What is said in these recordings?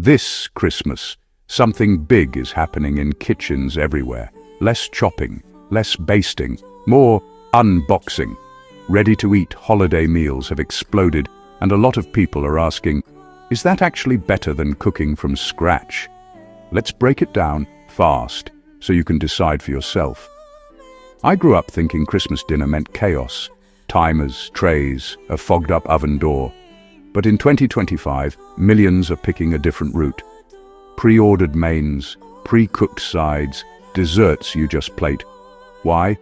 This Christmas, something big is happening in kitchens everywhere. Less chopping, less basting, more unboxing. Ready-to-eat holiday meals have exploded, and a lot of people are asking, is that actually better than cooking from scratch? Let's break it down fast, so you can decide for yourself. I grew up thinking Christmas dinner meant chaos, timers, trays, a fogged-up oven door. But in 2025, millions are picking a different route. Pre-ordered mains, pre-cooked sides, desserts you just plate. Why?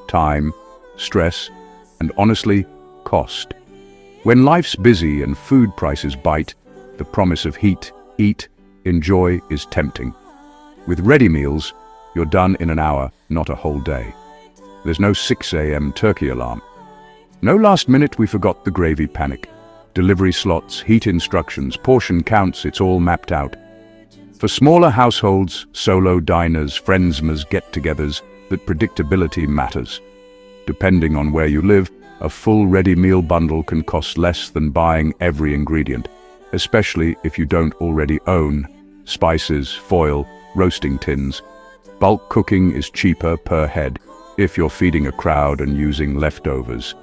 Time, stress, and honestly, cost. When life's busy and food prices bite, the promise of heat, eat, enjoy is tempting. With ready meals, you're done in an hour, not a whole day. There's no 6 a.m. turkey alarm. No last minute we forgot the gravy panic. Delivery slots, heat instructions, portion counts, it's all mapped out. For smaller households, solo diners, friendsmas, get-togethers, that predictability matters. Depending on where you live, a full ready meal bundle can cost less than buying every ingredient, especially if you don't already own spices, foil, roasting tins. Bulk cooking is cheaper per head if you're feeding a crowd and using leftovers.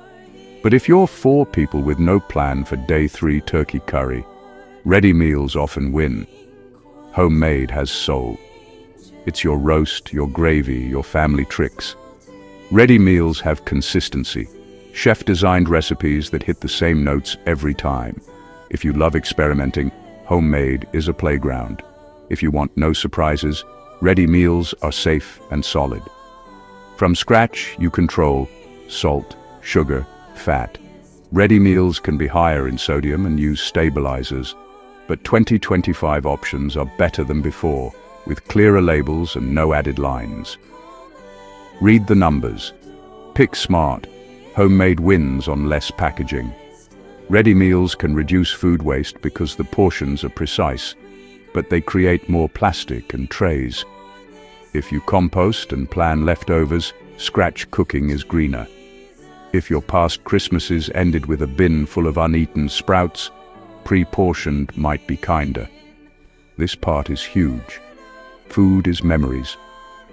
But if you're 4 people with no plan for day 3 turkey curry, ready meals often win. Homemade has soul. It's your roast, your gravy, your family tricks. Ready meals have consistency. Chef-designed recipes that hit the same notes every time. If you love experimenting, homemade is a playground. If you want no surprises, ready meals are safe and solid. From scratch, you control salt, sugar, fat. Ready meals can be higher in sodium and use stabilizers, but 2025 options are better than before, with clearer labels and no added lines. Read the numbers. Pick smart. Homemade wins on less packaging. Ready meals can reduce food waste because the portions are precise, but they create more plastic and trays. If you compost and plan leftovers, scratch cooking is greener. If your past Christmases ended with a bin full of uneaten sprouts, pre-portioned might be kinder. This part is huge. Food is memories.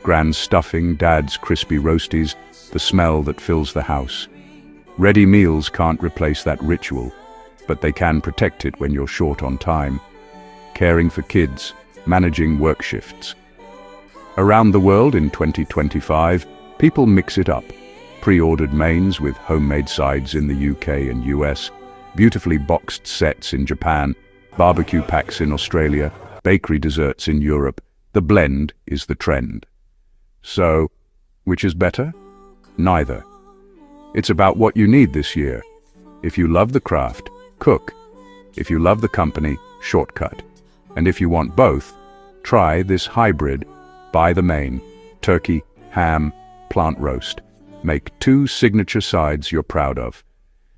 Grand's stuffing, Dad's crispy roasties, the smell that fills the house. Ready meals can't replace that ritual, but they can protect it when you're short on time. Caring for kids, managing work shifts. Around the world in 2025, people mix it up. Pre-ordered mains with homemade sides in the UK and US, beautifully boxed sets in Japan, barbecue packs in Australia, bakery desserts in Europe. The blend is the trend. So, which is better? Neither. It's about what you need this year. If you love the craft, cook. If you love the company, shortcut. And if you want both, try this hybrid. Buy the main, turkey, ham, plant roast. Make 2 signature sides you're proud of.